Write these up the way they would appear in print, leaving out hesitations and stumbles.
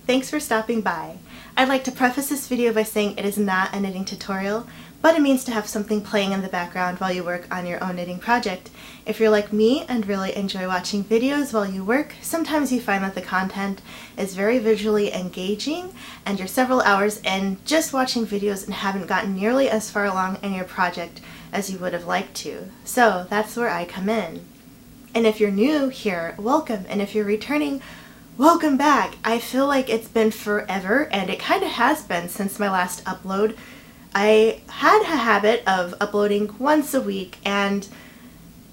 Thanks for stopping by. I'd like to preface this video by saying it is not a knitting tutorial, but it means to have something playing in the background while you work on your own knitting project. If you're like me and really enjoy watching videos while you work, sometimes you find that the content is very visually engaging and you're several hours in just watching videos and haven't gotten nearly as far along in your project as you would have liked to. So that's where I come in. And if you're new here, welcome, and if you're returning, welcome back. I feel like it's been forever, and it kind of has been since my last upload. I had a habit of uploading once a week, and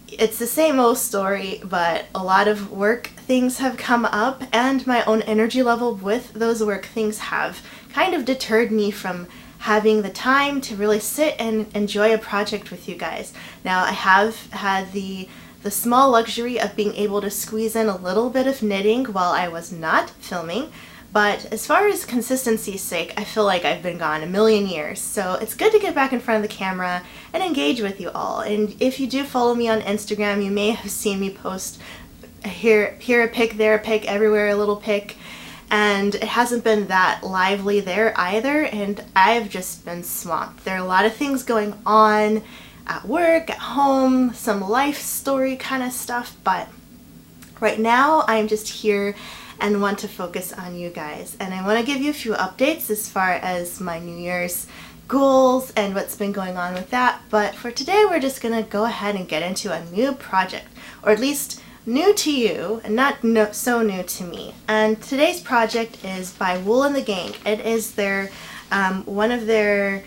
it's the same old story, but a lot of work things have come up, and my own energy level with those work things have kind of deterred me from having the time to really sit and enjoy a project with you guys. Now, I have had the small luxury of being able to squeeze in a little bit of knitting while I was not filming, but as far as consistency's sake, I feel like I've been gone a million years, so it's good to get back in front of the camera and engage with you all. And if you do follow me on Instagram, you may have seen me post here a pic, there a pic, everywhere a little pic, and it hasn't been that lively there either, and I've just been swamped. There are a lot of things going on at work, at home, some life story kind of stuff, but right now I'm just here and want to focus on you guys. And I want to give you a few updates as far as my New Year's goals and what's been going on with that. But for today, we're just going to go ahead and get into a new project, or at least new to you and not so new to me. And today's project is by Wool and the Gang. It is their one of their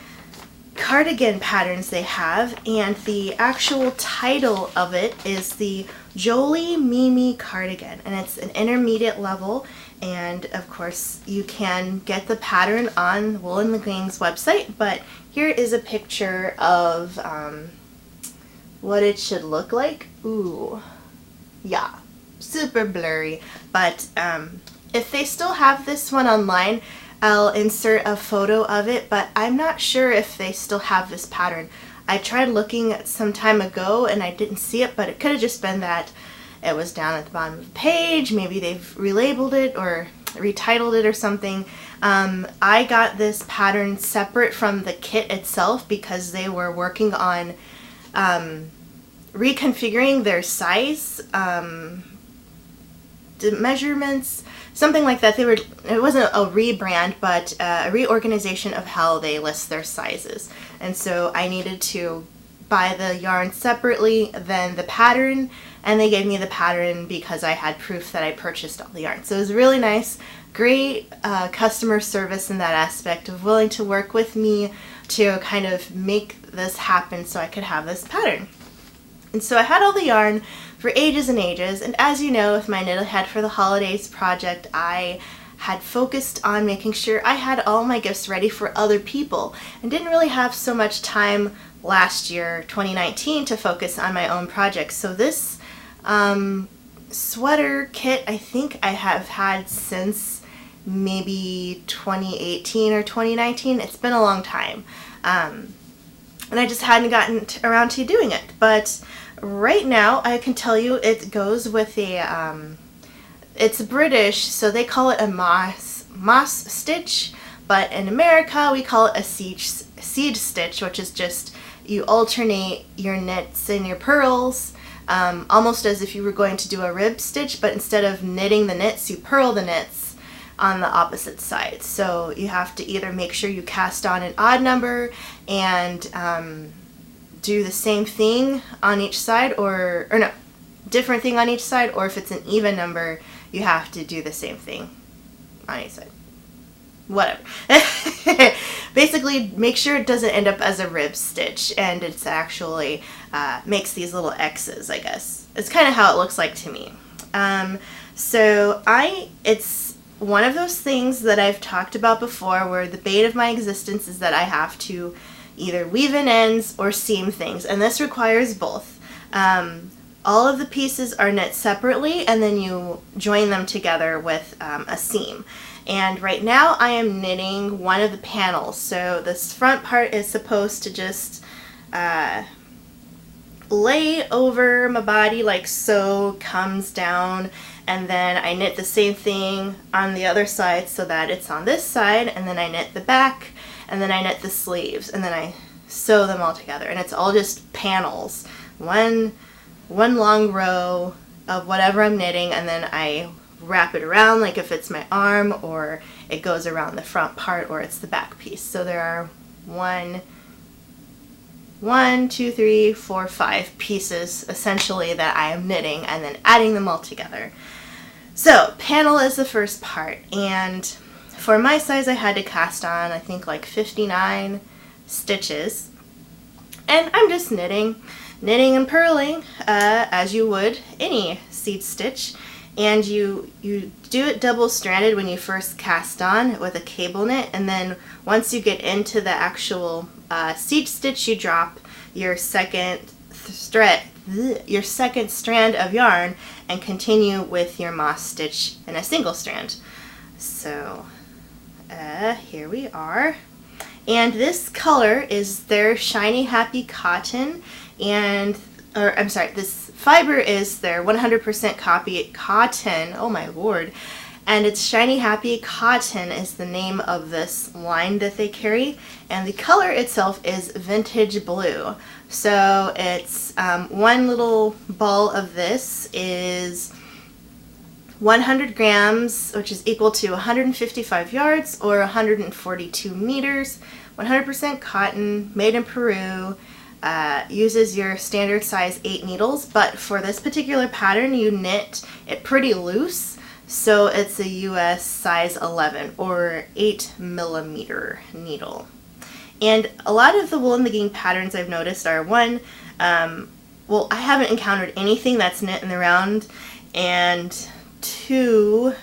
cardigan patterns they have, and the actual title of it is the Jolie Mimi Cardigan, and it's an intermediate level, and of course you can get the pattern on Wool and the Gang's website, but here is a picture of what it should look like. Ooh, yeah, super blurry, but if they still have this one online, I'll insert a photo of it, but I'm not sure if they still have this pattern. I tried looking some time ago and I didn't see it, but it could have just been that it was down at the bottom of the page. Maybe they've relabeled it or retitled it or something. I got this pattern separate from the kit itself because they were working on reconfiguring their size measurements, something like that. It wasn't a rebrand, but a reorganization of how they list their sizes. And so I needed to buy the yarn separately than the pattern, and they gave me the pattern because I had proof that I purchased all the yarn. So it was really nice, great customer service in that aspect of willing to work with me to kind of make this happen so I could have this pattern. And so I had all the yarn for ages and ages, and as you know, with my Knit Ahead for the Holidays project, I had focused on making sure I had all my gifts ready for other people and didn't really have so much time last year, 2019, to focus on my own projects. So this sweater kit I think I have had since maybe 2018 or 2019. It's been a long time. And I just hadn't gotten around to doing it. But right now, I can tell you it goes with a, it's British, so they call it a moss stitch, but in America we call it a seed stitch, which is just you alternate your knits and your purls, almost as if you were going to do a rib stitch, but instead of knitting the knits, you purl the knits on the opposite side. So you have to either make sure you cast on an odd number and do the same thing on each side, or no, different thing on each side, or if it's an even number, you have to do the same thing on each side. Whatever. Basically, make sure it doesn't end up as a rib stitch, and it's actually makes these little X's, I guess. It's kind of how it looks like to me. So it's one of those things that I've talked about before where the bane of my existence is that I have to either weave in ends or seam things, and this requires both. All of the pieces are knit separately, and then you join them together with a seam. And right now I am knitting one of the panels. So this front part is supposed to just lay over my body like so, comes down, and then I knit the same thing on the other side so that it's on this side, and then I knit the back, and then I knit the sleeves, and then I sew them all together, and it's all just panels, one long row of whatever I'm knitting, and then I wrap it around, like if it's my arm, or it goes around the front part, or it's the back piece. So there are 5 pieces essentially that I am knitting and then adding them all together. So panel is the first part, and for my size I had to cast on I think like 59 stitches, and I'm just knitting and purling as you would any seed stitch, and you do it double-stranded when you first cast on with a cable knit, and then once you get into the actual seed stitch, you drop your second strand of yarn and continue with your moss stitch in a single strand. So here we are, and this color is their Shiny Happy Cotton, this fiber is their 100% cotton, oh my lord, and it's Shiny Happy Cotton is the name of this line that they carry, and the color itself is vintage blue. So it's one little ball of this is 100 grams, which is equal to 155 yards or 142 meters, 100% cotton, made in Peru. Uses your standard size 8 needles, but for this particular pattern you knit it pretty loose, so it's a US size 11 or 8 millimeter needle. And a lot of the wool and the gingham patterns I've noticed are I haven't encountered anything that's knit in the round, and 2,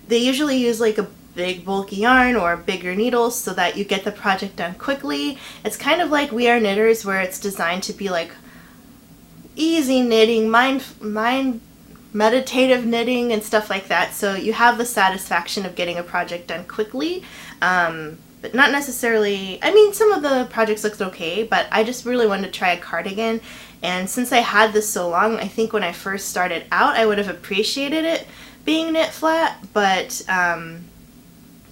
they usually use like a big bulky yarn or bigger needles so that you get the project done quickly. It's kind of like We Are Knitters, where it's designed to be like easy knitting, meditative knitting and stuff like that, so you have the satisfaction of getting a project done quickly, but not necessarily, I mean, some of the projects looked okay, but I just really wanted to try a cardigan, and since I had this so long, I think when I first started out I would have appreciated it being knit flat, but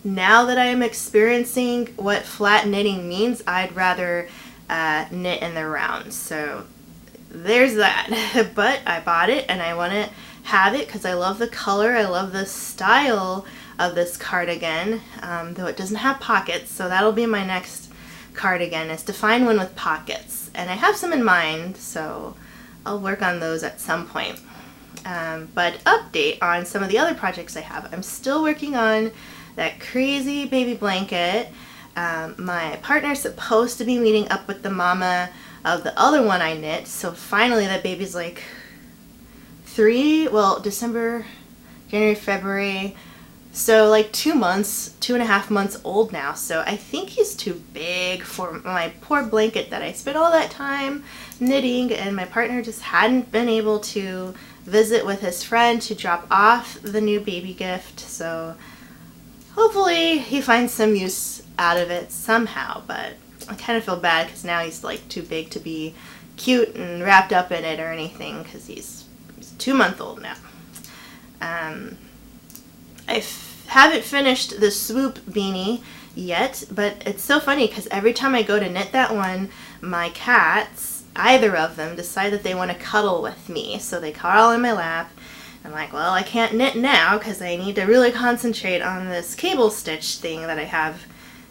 now that I am experiencing what flat knitting means, I'd rather knit in the round. So there's that. But I bought it and I want to have it because I love the color, I love the style of this cardigan, though it doesn't have pockets, so that'll be my next cardigan, is to find one with pockets. And I have some in mind, so I'll work on those at some point. But update on some of the other projects I have. I'm still working on that crazy baby blanket. My partner's supposed to be meeting up with the mama of the other one I knit, so finally that baby's like December, January, February, so like 2.5 months old now, so I think he's too big for my poor blanket that I spent all that time knitting, and my partner just hadn't been able to visit with his friend to drop off the new baby gift, so hopefully he finds some use out of it somehow. But I kind of feel bad because now he's like too big to be cute and wrapped up in it or anything, because he's 2 months old now. I haven't finished the swoop beanie yet, but it's so funny because every time I go to knit that one, my cats, either of them, decide that they want to cuddle with me, so they crawl in my lap. I'm like, well, I can't knit now because I need to really concentrate on this cable stitch thing that I have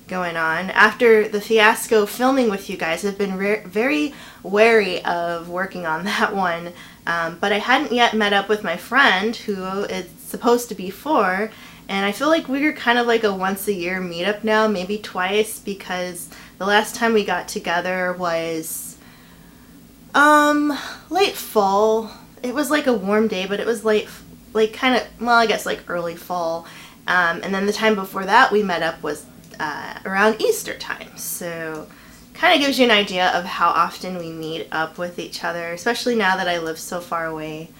going on. After the fiasco filming with you guys, I've been very wary of working on that one, but I hadn't yet met up with my friend who it's supposed to be for, and I feel like we're kind of like a once a year meetup now, maybe twice, because the last time we got together was late fall. It was like a warm day, but it was like kind of, well, I guess like early fall. And then the time before that we met up was around Easter time. So kind of gives you an idea of how often we meet up with each other, especially now that I live so far away.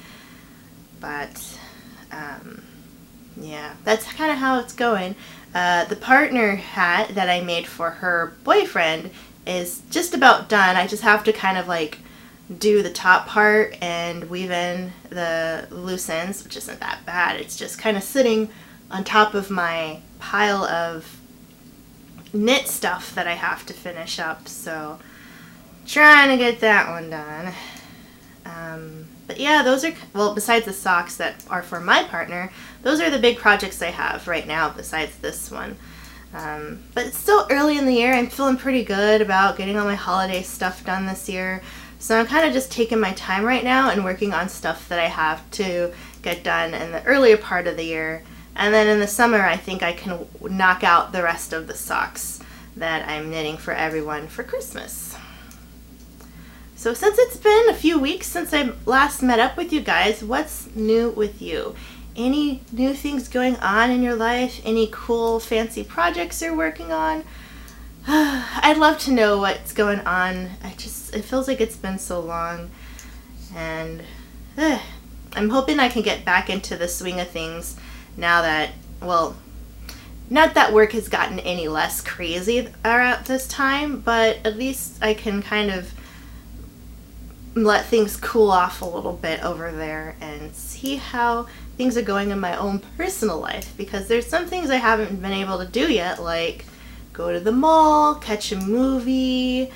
But yeah, that's kind of how it's going. The partner hat that I made for her boyfriend is just about done. I just have to kind of like do the top part and weave in the loose ends, which isn't that bad. It's just kind of sitting on top of my pile of knit stuff that I have to finish up, so trying to get that one done. But yeah, those are, well, besides the socks that are for my partner, those are the big projects I have right now besides this one. But it's still early in the year. I'm feeling pretty good about getting all my holiday stuff done this year. So I'm kind of just taking my time right now and working on stuff that I have to get done in the earlier part of the year. And then in the summer, I think I can knock out the rest of the socks that I'm knitting for everyone for Christmas. So since it's been a few weeks since I last met up with you guys, what's new with you? Any new things going on in your life? Any cool fancy projects you're working on? I'd love to know what's going on. It feels like it's been so long, and I'm hoping I can get back into the swing of things now that, well, not that work has gotten any less crazy around this time, but at least I can kind of let things cool off a little bit over there and see how things are going in my own personal life, because there's some things I haven't been able to do yet, like go to the mall, catch a movie,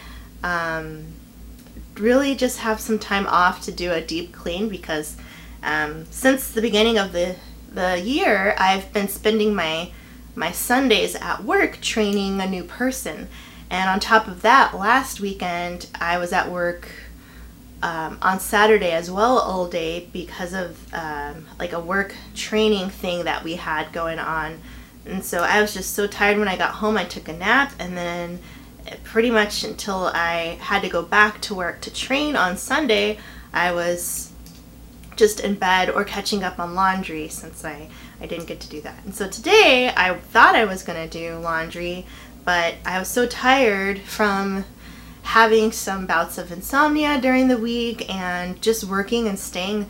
really just have some time off to do a deep clean, because since the beginning of the year, I've been spending my Sundays at work training a new person. And on top of that, last weekend I was at work on Saturday as well all day because of like a work training thing that we had going on. And so I was just so tired when I got home. I took a nap, and then pretty much until I had to go back to work to train on Sunday, I was just in bed or catching up on laundry, since I didn't get to do that. And so today I thought I was going to do laundry, but I was so tired from having some bouts of insomnia during the week and just working and staying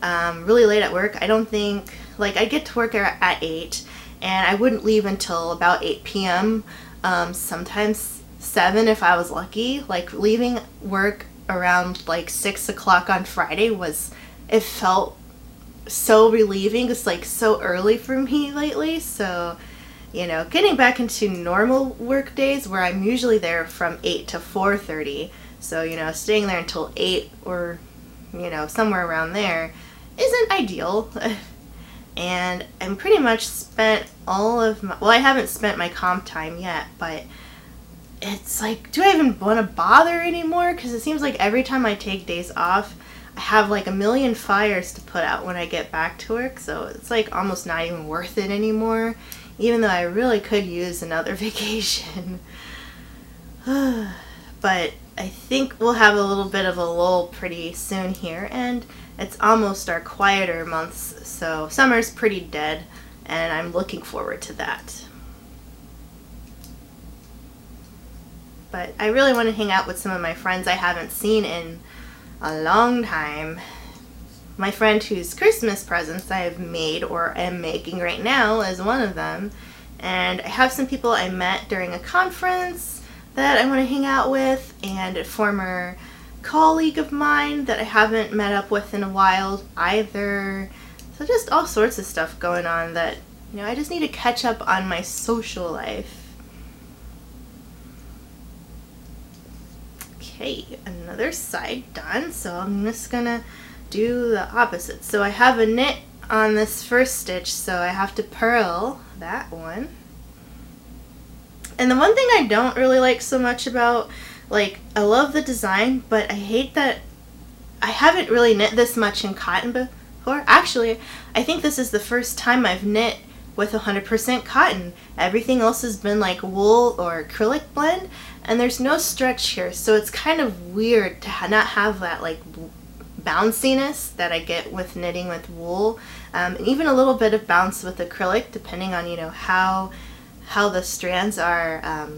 really late at work. I don't think, like, I get to work at 8, and I wouldn't leave until about 8 p.m., sometimes 7 if I was lucky. Like, leaving work around like 6 o'clock on Friday it felt so relieving. It's like so early for me lately, so getting back into normal work days where I'm usually there from 8 to 4:30, so staying there until 8 or somewhere around there isn't ideal. And I'm pretty much spent all of my, well, I haven't spent my comp time yet, but it's like, do I even want to bother anymore? Because it seems like every time I take days off, I have like a million fires to put out when I get back to work, so it's like almost not even worth it anymore, even though I really could use another vacation. But I think we'll have a little bit of a lull pretty soon here, and it's almost our quieter months, so summer's pretty dead, and I'm looking forward to that. But I really want to hang out with some of my friends I haven't seen in a long time. My friend whose Christmas presents I have made or am making right now is one of them. And I have some people I met during a conference that I want to hang out with, and a former colleague of mine that I haven't met up with in a while either. So just all sorts of stuff going on that, I just need to catch up on my social life. Okay, another side done, so I'm just gonna do the opposite. So I have a knit on this first stitch, so I have to purl that one. And the one thing I don't really like so much about, like, I love the design, but I hate that I haven't really knit this much in cotton before. Actually, I think this is the first time I've knit with 100% cotton. Everything else has been like wool or acrylic blend, and there's no stretch here, so it's kind of weird to not have that like bounciness that I get with knitting with wool, and even a little bit of bounce with acrylic, depending on how the strands are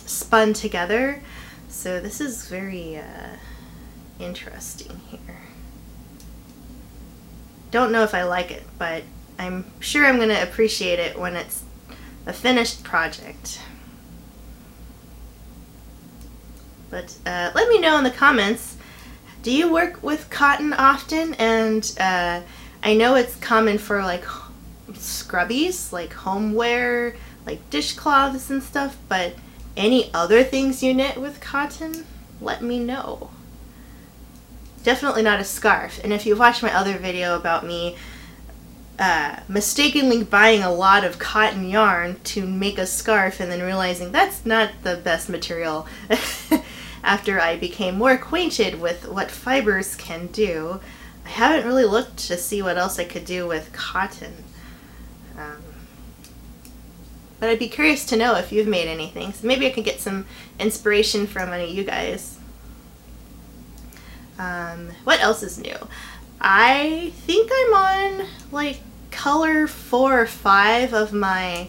spun together. So this is very interesting here. Don't know if I like it, but I'm sure I'm going to appreciate it when it's a finished project. But let me know in the comments Do you work with cotton often? And I know it's common for like scrubbies, like homeware, like dishcloths and stuff, but any other things you knit with cotton? Let me know. Definitely not a scarf. And if you've watched my other video about me mistakenly buying a lot of cotton yarn to make a scarf and then realizing that's not the best material after I became more acquainted with what fibers can do, I haven't really looked to see what else I could do with cotton. But I'd be curious to know if you've made anything. So maybe I could get some inspiration from one of you guys. What else is new? I think I'm on like color 4 or 5 of my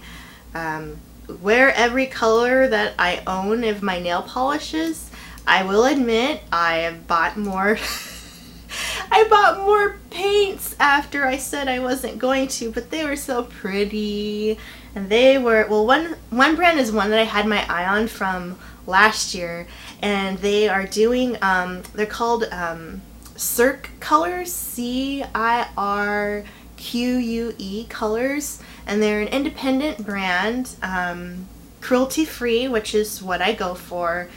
wear every color that I own of my nail polishes. I will admit I have bought more I bought more paints after I said I wasn't going to, but they were so pretty. And they were, well, one brand is one that I had my eye on from last year, and they are doing, they're called Cirque colors, CIRQUE colors, and they're an independent brand, cruelty-free, which is what I go for,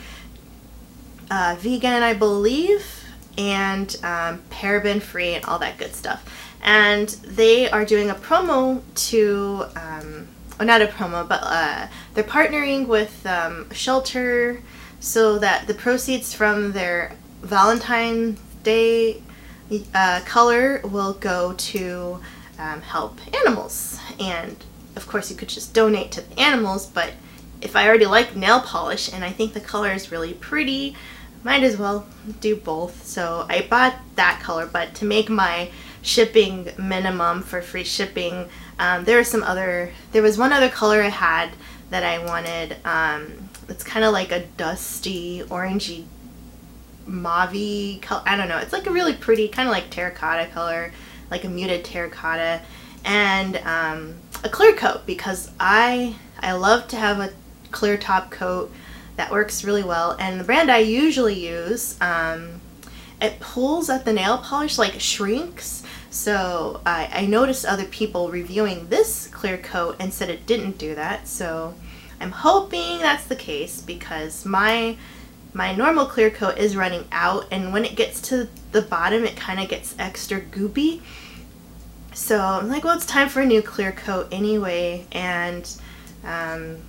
vegan, I believe, and paraben-free and all that good stuff. And they are doing a promo to, well, not a promo, but they're partnering with a shelter so that the proceeds from their Valentine's Day color will go to help animals. And of course you could just donate to the animals, but if I already like nail polish and I think the color is really pretty, might as well do both. So I bought that color, but to make my shipping minimum for free shipping, there was one other color I had that I wanted. It's kind of like a dusty, orangey, mauve-y color. I don't know. It's like a really pretty, kind of like terracotta color, like a muted terracotta, and a clear coat, because I love to have a clear top coat that works really well. And the brand I usually use, it pulls at the nail polish, like shrinks. So I noticed other people reviewing this clear coat and said it didn't do that. So I'm hoping that's the case, because my normal clear coat is running out, and when it gets to the bottom it kind of gets extra goopy. So I'm like, well, it's time for a new clear coat anyway, and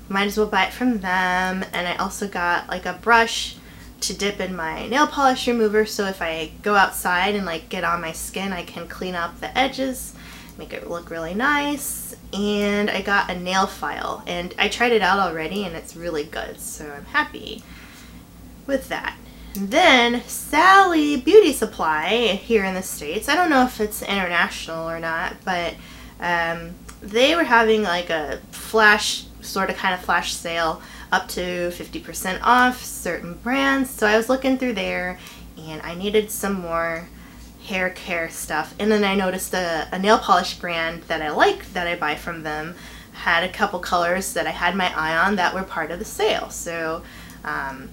might as well buy it from them. And I also got like a brush to dip in my nail polish remover, so if I go outside and like get on my skin, I can clean up the edges, make it look really nice. And I got a nail file, and I tried it out already and it's really good, so I'm happy with that. And then Sally Beauty Supply here in the States, I don't know if it's international or not, but they were having like a flash, sort of kind of flash sale, up to 50% off certain brands. So I was looking through there and I needed some more hair care stuff, and then I noticed a nail polish brand that I like, that I buy from them, had a couple colors that I had my eye on that were part of the sale. So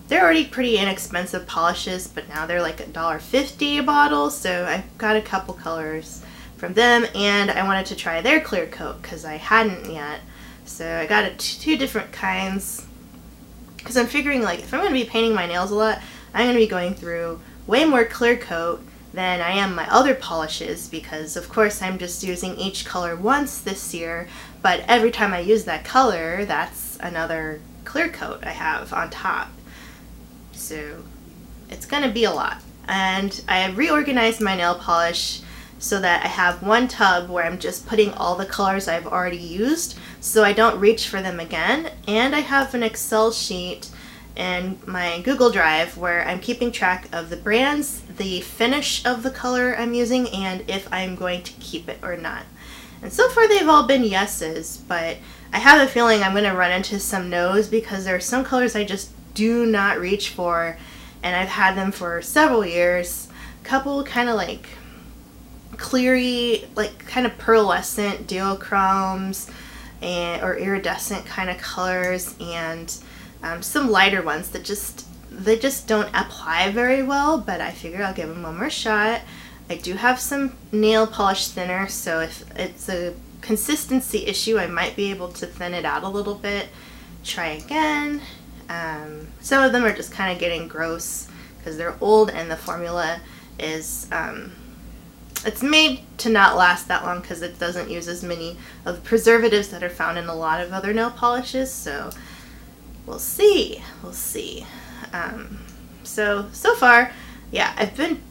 they're already pretty inexpensive polishes, but now they're like $1.50 a bottle, so I got a couple colors from them, and I wanted to try their clear coat because I hadn't yet. So I got two different kinds, because I'm figuring, like, if I'm going to be painting my nails a lot, I'm going to be going through way more clear coat than I am my other polishes, because of course I'm just using each color once this year, but every time I use that color, that's another clear coat I have on top. So it's going to be a lot. And I reorganized my nail polish so that I have one tub where I'm just putting all the colors I've already used, so I don't reach for them again. And I have an Excel sheet in my Google Drive where I'm keeping track of the brands, the finish of the color I'm using, and if I'm going to keep it or not. And so far they've all been yeses, but I have a feeling I'm going to run into some no's, because there are some colors I just do not reach for, and I've had them for several years. A couple kind of like cleary, like kind of pearlescent duochromes or iridescent kind of colors, and some lighter ones that just, they just don't apply very well, but I figured I'll give them one more shot. I do have some nail polish thinner, so if it's a consistency issue, I might be able to thin it out a little bit. Try again. Some of them are just kind of getting gross because they're old and the formula is, it's made to not last that long because it doesn't use as many of the preservatives that are found in a lot of other nail polishes, so we'll see. So far, yeah, I've been,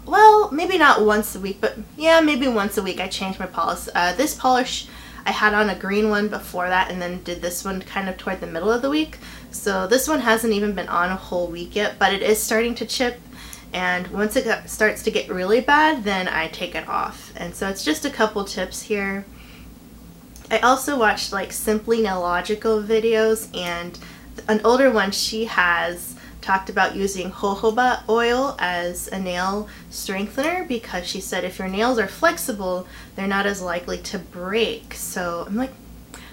well, maybe not once a week, but yeah, maybe once a week I change my polish. This polish, I had on a green one before that and then did this one kind of toward the middle of the week. So this one hasn't even been on a whole week yet, but it is starting to chip. And once it starts to get really bad, then I take it off. And so it's just a couple tips here. I also watched like Simply Nailogical videos, and an older one she has talked about using jojoba oil as a nail strengthener because she said if your nails are flexible, they're not as likely to break. So I'm like,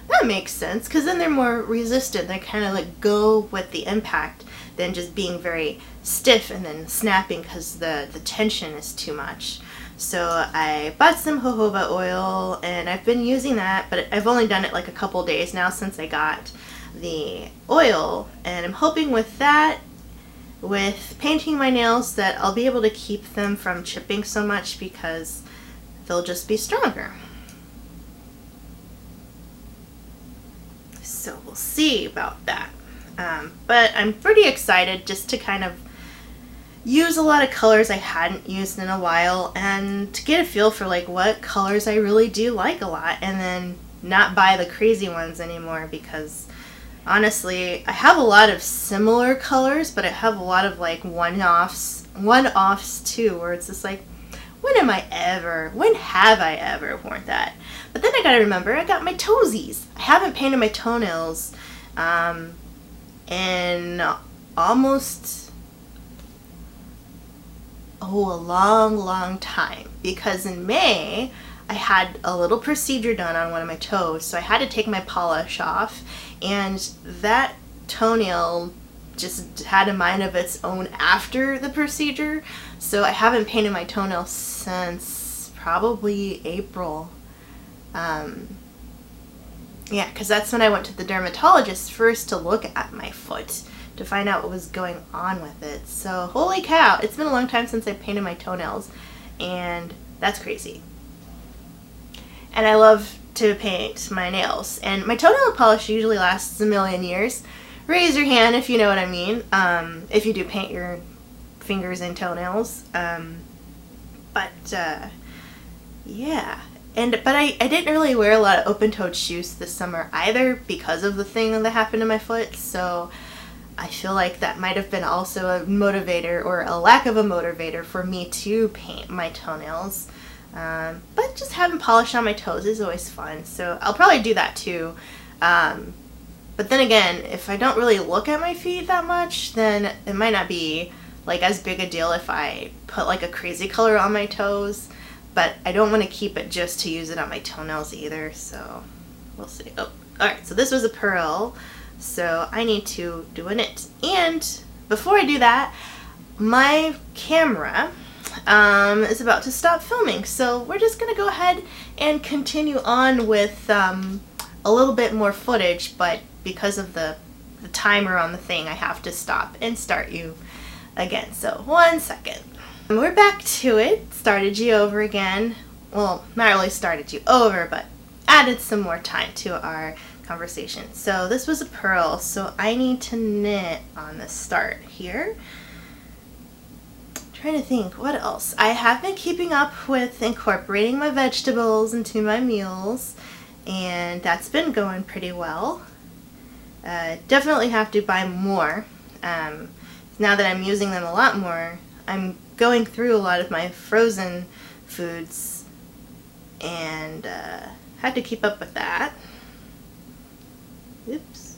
that makes sense, because then they're more resistant. They kind of like go with the impact than just being very stiff and then snapping because the tension is too much. So I bought some jojoba oil and I've been using that, but I've only done it like a couple days now since I got the oil, and I'm hoping with that, with painting my nails, that I'll be able to keep them from chipping so much because they'll just be stronger. So we'll see about that. But I'm pretty excited just to kind of use a lot of colors I hadn't used in a while and to get a feel for like what colors I really do like a lot, and then not buy the crazy ones anymore, because honestly, I have a lot of similar colors, but I have a lot of like one-offs too, where it's just like, when have I ever worn that? But then I gotta remember, I got my toesies. I haven't painted my toenails in almost, a long time, because in May, I had a little procedure done on one of my toes, so I had to take my polish off, and that toenail just had a mind of its own after the procedure, so I haven't painted my toenail since probably April. Yeah, because that's when I went to the dermatologist first to look at my foot to find out what was going on with it. So holy cow, it's been a long time since I painted my toenails, and that's crazy. And I love to paint my nails, and my toenail polish usually lasts a million years. Raise your hand if you know what I mean, if you do paint your fingers and toenails. Yeah. But I didn't really wear a lot of open-toed shoes this summer either because of the thing that happened to my foot, so I feel like that might have been also a motivator, or a lack of a motivator, for me to paint my toenails. But just having polish on my toes is always fun, so I'll probably do that too. But then again, if I don't really look at my feet that much, then it might not be like as big a deal if I put like a crazy color on my toes. But I don't want to keep it just to use it on my toenails either, so we'll see. Oh, alright, so this was a pearl, so I need to do a knit. And before I do that, my camera is about to stop filming, so we're just going to go ahead and continue on with a little bit more footage, but because of the timer on the thing, I have to stop and start you again. So 1 second. We're back to it. Started you over again. Well, not really started you over, but added some more time to our conversation. So this was a pearl, so I need to knit on the start here. Trying to think, what else? I have been keeping up with incorporating my vegetables into my meals, and that's been going pretty well. Definitely have to buy more. Now that I'm using them a lot more, I'm going through a lot of my frozen foods, and had to keep up with that. Oops.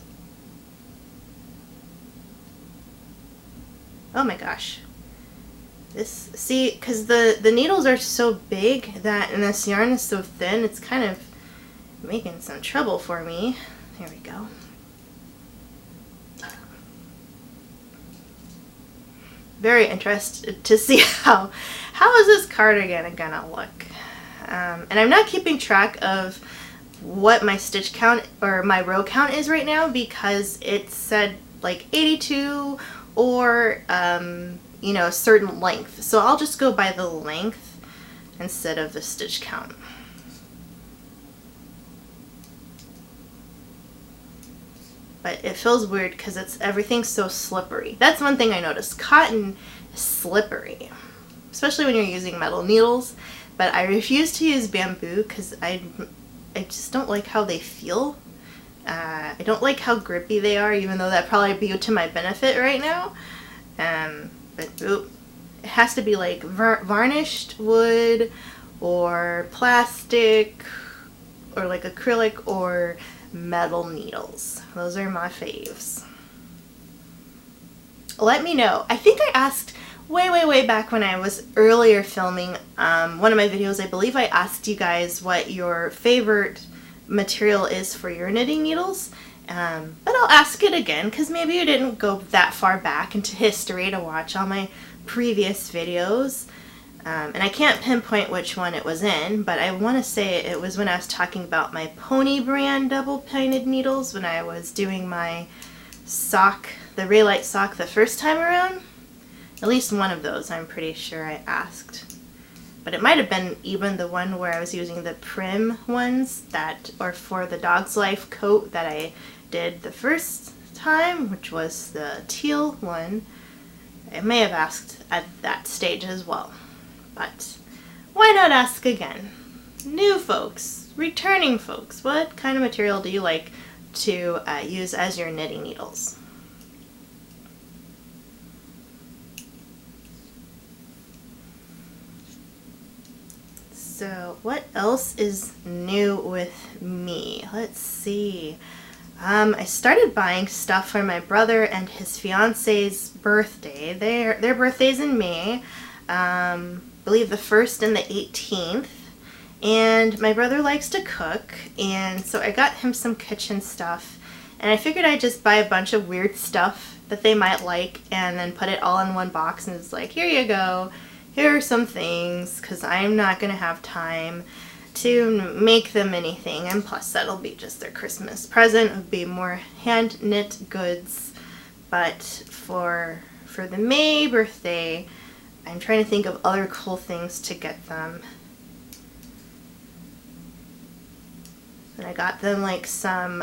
Oh my gosh. See, because the needles are so big that, and this yarn is so thin, it's kind of making some trouble for me. There we go. very interested to see how is this cardigan gonna look. And I'm not keeping track of what my stitch count or my row count is right now because it said like 82 or you know, a certain length. So I'll just go by the length instead of the stitch count. But it feels weird because everything's so slippery. That's one thing I noticed. Cotton is slippery, especially when you're using metal needles. But I refuse to use bamboo because I just don't like how they feel. I don't like how grippy they are, even though that'd probably be to my benefit right now. But it has to be like varnished wood or plastic or like acrylic or metal needles. Those are my faves. Let me know. I think I asked way back when I was earlier filming one of my videos, I believe I asked you guys what your favorite material is for your knitting needles. But I'll ask it again because maybe you didn't go that far back into history to watch all my previous videos. And I can't pinpoint which one it was in, but I want to say it was when I was talking about my Pony brand double-pointed needles when I was doing my sock, the Raylight sock the first time around. At least one of those I'm pretty sure I asked. But it might have been even the one where I was using the Prim ones that are for the Dog's Life coat that I did the first time, which was the teal one. I may have asked at that stage as well. But why not ask again? New folks, returning folks, what kind of material do you like to use as your knitting needles? So what else is new with me? Let's see. I started buying stuff for my brother and his fiance's birthday. Their birthday's in May. I believe the 1st and the 18th. And my brother likes to cook, and so I got him some kitchen stuff. And I figured I'd just buy a bunch of weird stuff that they might like and then put it all in one box and it's like, here you go. Here are some things, because I'm not going to have time to make them anything, and plus that'll be just their Christmas present. It would be more hand knit goods. But for the May birthday, I'm trying to think of other cool things to get them. And I got them like some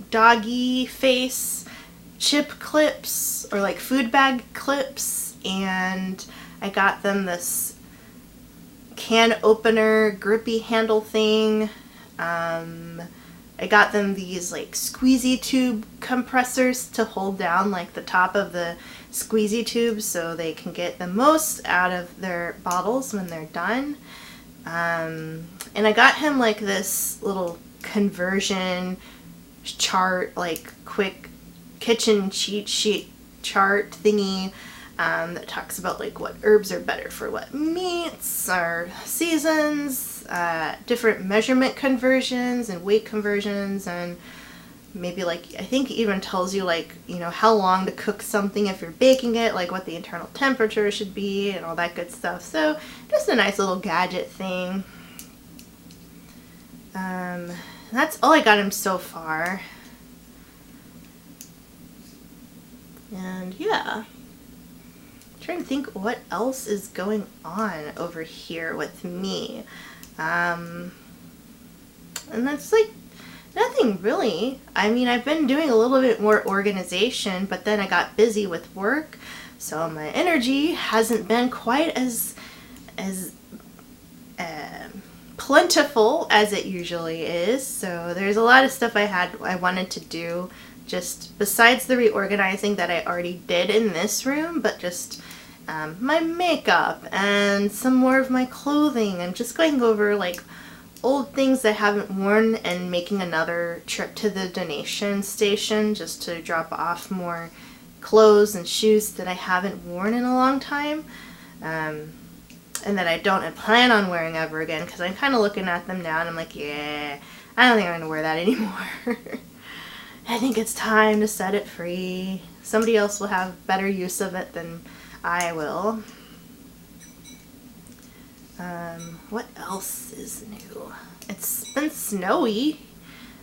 doggy face chip clips or like food bag clips, and I got them this can opener grippy handle thing. I got them these like squeezy tube compressors to hold down like the top of the squeezy tube so they can get the most out of their bottles when they're done. And I got him like this little conversion chart, like quick kitchen cheat sheet chart thingy that talks about like what herbs are better for what meats or seasons, different measurement conversions and weight conversions, and maybe like I think even tells you like, you know, how long to cook something if you're baking it, like what the internal temperature should be and all that good stuff. So just a nice little gadget thing. That's all I got him so far. And yeah, I'm trying to think what else is going on over here with me. And that's like nothing really. I mean, I've been doing a little bit more organization, but then I got busy with work, so my energy hasn't been quite as plentiful as it usually is. So there's a lot of stuff I wanted to do, just besides the reorganizing that I already did in this room, but just my makeup and some more of my clothing, and just going over like old things I haven't worn and making another trip to the donation station just to drop off more clothes and shoes that I haven't worn in a long time, and that I don't plan on wearing ever again, because I'm kind of looking at them now and I'm like, yeah, I don't think I'm going to wear that anymore. I think it's time to set it free. Somebody else will have better use of it than I will. What else is new? It's been snowy.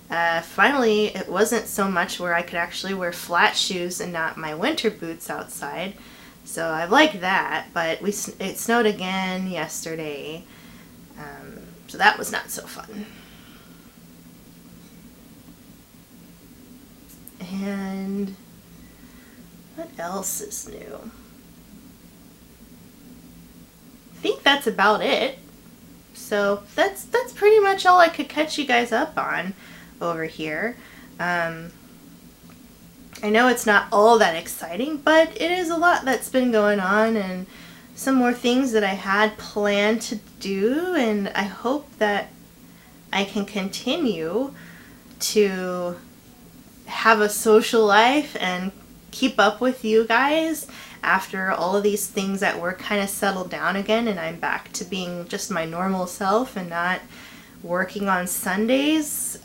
Finally, it wasn't so much where I could actually wear flat shoes and not my winter boots outside. So I like that, but it snowed again yesterday. So that was not so fun. And what else is new? I think that's about it. So that's pretty much all I could catch you guys up on over here. I know it's not all that exciting, but it is a lot that's been going on, and some more things that I had planned to do, and I hope that I can continue to have a social life and keep up with you guys after all of these things at work kind of settle down again and I'm back to being just my normal self and not working on Sundays.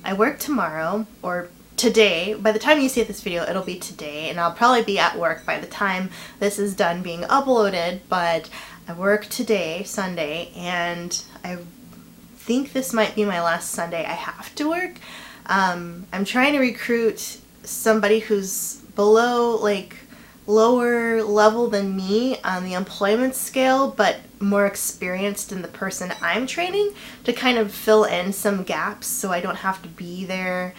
I work tomorrow, or today. By the time you see this video, it'll be today, and I'll probably be at work by the time this is done being uploaded, but I work today, Sunday, and I think this might be my last Sunday I have to work. I'm trying to recruit somebody who's below, lower level than me on the employment scale, but more experienced than the person I'm training, to kind of fill in some gaps so I don't have to be there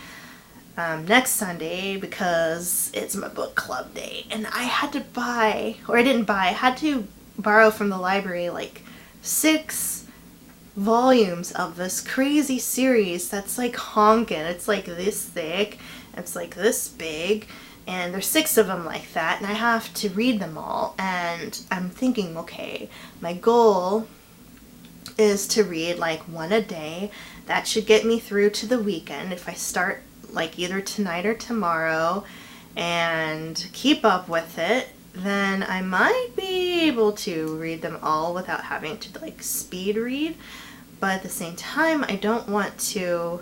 next Sunday because it's my book club day. And I had to I had to borrow from the library 6 volumes of this crazy series that's like honkin'. It's like this thick, it's like this big, and there's 6 of them like that, and I have to read them all. And I'm thinking, okay, my goal is to read 1 a day. That should get me through to the weekend if I start either tonight or tomorrow and keep up with it. Then I might be able to read them all without having to speed read. But at the same time, I don't want to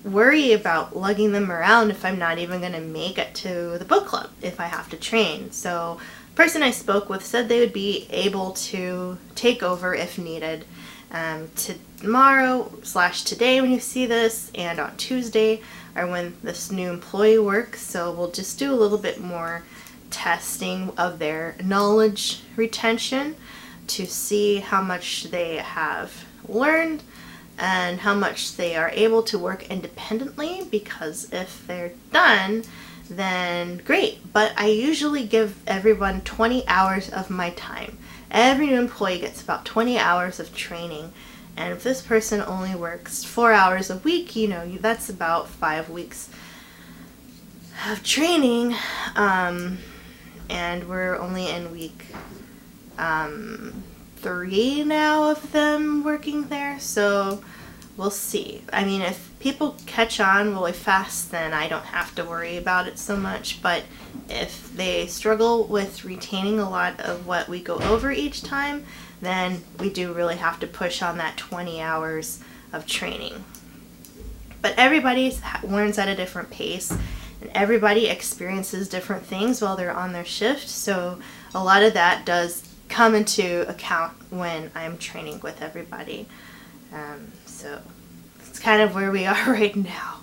worry about lugging them around if I'm not even going to make it to the book club if I have to train. So the person I spoke with said they would be able to take over if needed tomorrow/today when you see this, and on Tuesday are when this new employee works. So we'll just do a little bit more testing of their knowledge retention to see how much they have learned and how much they are able to work independently, because if they're done, then great. But I usually give everyone 20 hours of my time. Every new employee gets about 20 hours of training, and if this person only works 4 hours a week, that's about 5 weeks of training, and we're only in week 3 now of them working there, so we'll see. I mean, if people catch on really fast, then I don't have to worry about it so much, but if they struggle with retaining a lot of what we go over each time, then we do really have to push on that 20 hours of training. But everybody learns at a different pace, and everybody experiences different things while they're on their shift, so a lot of that does come into account when I'm training with everybody. So it's kind of where we are right now.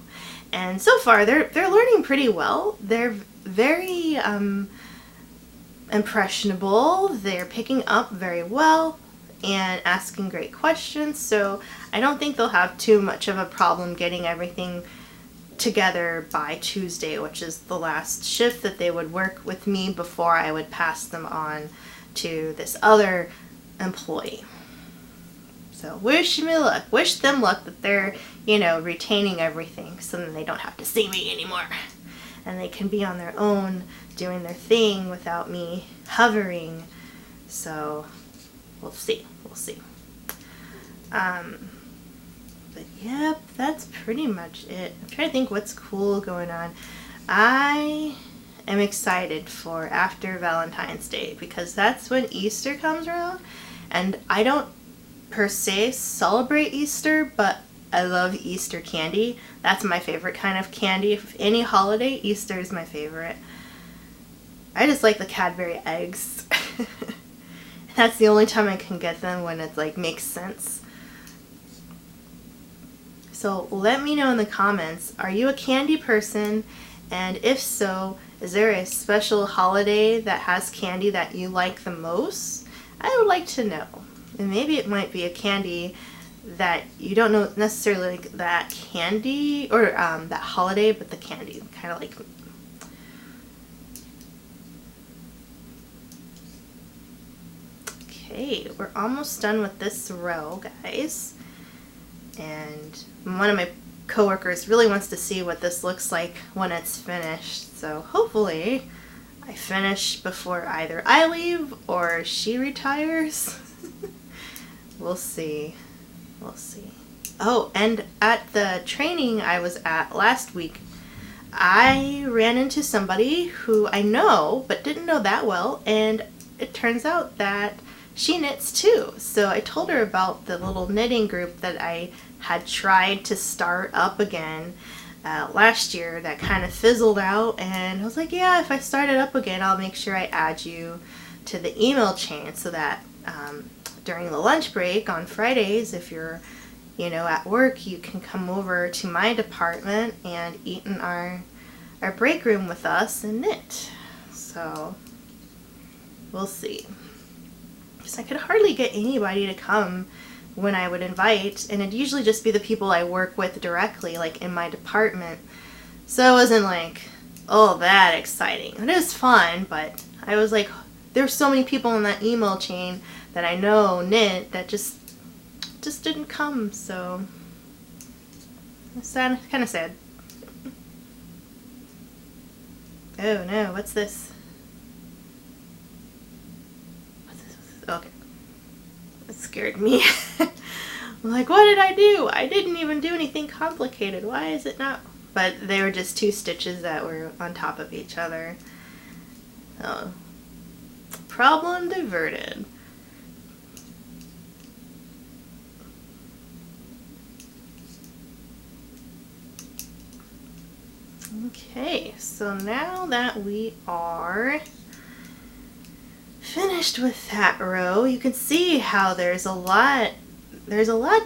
And so far, they're learning pretty well. They're very impressionable. They're picking up very well and asking great questions. So I don't think they'll have too much of a problem getting everything together by Tuesday, which is the last shift that they would work with me before I would pass them on to this other employee. So wish me luck. Wish them luck that they're, retaining everything, so then they don't have to see me anymore. And they can be on their own doing their thing without me hovering. So we'll see. But yep, that's pretty much it. I'm trying to think what's cool going on. I am excited for after Valentine's Day, because that's when Easter comes around, and I don't per se celebrate Easter, but I love Easter candy. That's my favorite kind of candy. If any holiday, Easter is my favorite. I just like the Cadbury eggs. That's the only time I can get them, when it like makes sense. So let me know in the comments, are you a candy person? And if so, is there a special holiday that has candy that you like the most? I would like to know. And maybe it might be a candy that you don't know necessarily like that candy, or that holiday, but the candy, kind of like. Okay, we're almost done with this row, guys. And one of my coworkers really wants to see what this looks like when it's finished. So hopefully I finish before either I leave or she retires. We'll see. We'll see. Oh, and at the training I was at last week, I ran into somebody who I know but didn't know that well, and it turns out that she knits too. So I told her about the little knitting group that I had tried to start up again last year that kind of fizzled out, and I was like, yeah, if I start it up again, I'll make sure I add you to the email chain so that during the lunch break on Fridays, if you're at work, you can come over to my department and eat in our break room with us and knit. So we'll see. Because I could hardly get anybody to come when I would invite, and it'd usually just be the people I work with directly, like in my department. So it wasn't like, oh, that exciting. It is fun, but I was like, there's so many people in that email chain that I know knit that just didn't come, so it's sad, kind of sad. Oh no, what's this? Okay. It scared me. I'm like, what did I do? I didn't even do anything complicated. Why is it not? But they were just 2 stitches that were on top of each other. Oh. Problem diverted. Okay, so now that we are finished with that row, you can see how there's a lot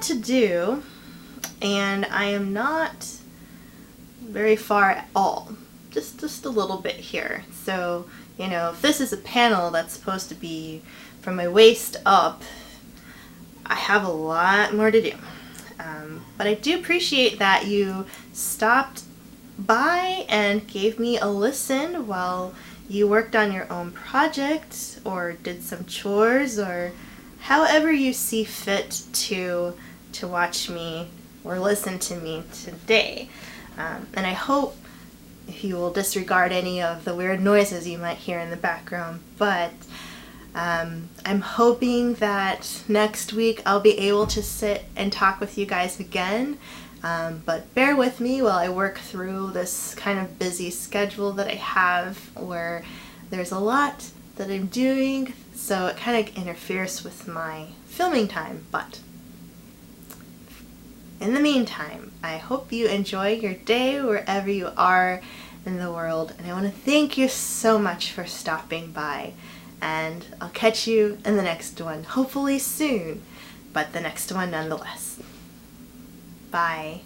to do, and I am not very far at all, just a little bit here. So if this is a panel that's supposed to be from my waist up, I have a lot more to do, but I do appreciate that you stopped by and gave me a listen while you worked on your own project or did some chores, or however you see fit to watch me or listen to me today. And I hope you will disregard any of the weird noises you might hear in the background, but I'm hoping that next week I'll be able to sit and talk with you guys again. But bear with me while I work through this kind of busy schedule that I have, where there's a lot that I'm doing, so it kind of interferes with my filming time. But in the meantime, I hope you enjoy your day wherever you are in the world, and I want to thank you so much for stopping by, and I'll catch you in the next one, hopefully soon, but the next one nonetheless. Bye.